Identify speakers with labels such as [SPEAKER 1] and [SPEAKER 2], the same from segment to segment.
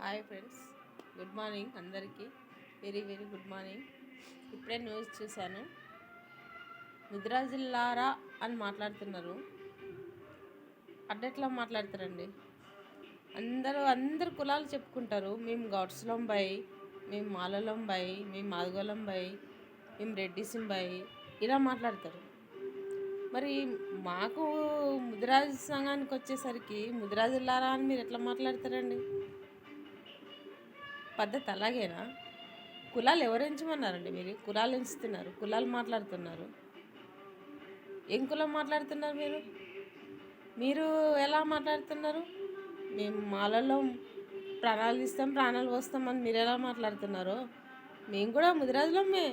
[SPEAKER 1] Hi friends, good morning అందరికీ. Very very good morning. ఇప్పుడే news చూశాను. ముదిరాజులారా అని మాట్లాడుతున్నారు. అడ్డెట్లా మాట్లాడతారండి? అందరు కులాలు చెప్పుకుంటారు. మేము గౌడ్స్లం బై, మేము మాలలం బై, మేము మాదిగోళం బై, మేము రెడ్డిసిం బై, ఇలా మాట్లాడతారు. మరి మాకు ముదిరాజు సంఘానికి వచ్చేసరికి ముదిరాజులారా అని మీరు ఎట్లా మాట్లాడతారండి? పద్ధతి అలాగేనా? కులాలు ఎవరు ఎంచమన్నారండి? మీరు కులాలు ఎంచుతున్నారు, కులాలు మాట్లాడుతున్నారు. ఏం కులం మాట్లాడుతున్నారు మీరు? మీరు ఎలా మాట్లాడుతున్నారు? మేము మాలలో ప్రాణాలు ఇస్తాం, ప్రాణాలు పోస్తాం అని మీరు ఎలా మాట్లాడుతున్నారో మేము కూడా ముదిరాజులమే.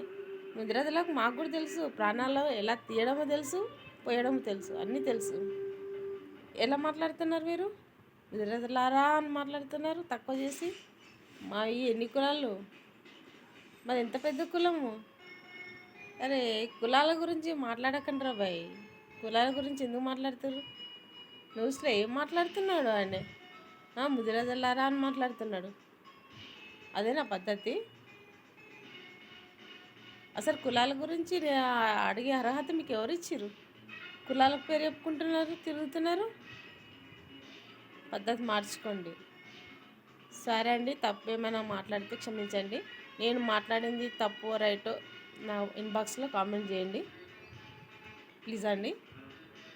[SPEAKER 1] ముదిరాజులకు మాకు కూడా తెలుసు, ప్రాణాలు ఎలా తీయడమో తెలుసు, పోయడమో తెలుసు, అన్నీ తెలుసు. ఎలా మాట్లాడుతున్నారు మీరు? ముదిరాజులారా అని మాట్లాడుతున్నారు తక్కువ చేసి. మా ఈ ఎన్ని కులాలు? మాది ఎంత పెద్ద కులము! అరే, కులాల గురించి మాట్లాడకండి రా బాయ్. కులాల గురించి ఎందుకు మాట్లాడుతారు? న్యూస్లో ఏం మాట్లాడుతున్నాడు ఆయన? ముదిరాజులారా అని మాట్లాడుతున్నాడు. అదేనా పద్ధతి? అసలు కులాల గురించి అడిగే అర్హత మీకు ఎవరు ఇచ్చారు? కులాల పేరు చెప్పుకుంటున్నారు, తిరుగుతున్నారు. పద్ధతి మార్చుకోండి. సరే అండి, తప్పు ఏమైనా మాట్లాడితే క్షమించండి. నేను మాట్లాడింది తప్పు రైటో నా ఇన్బాక్స్లో కామెంట్ చేయండి ప్లీజ్ అండి.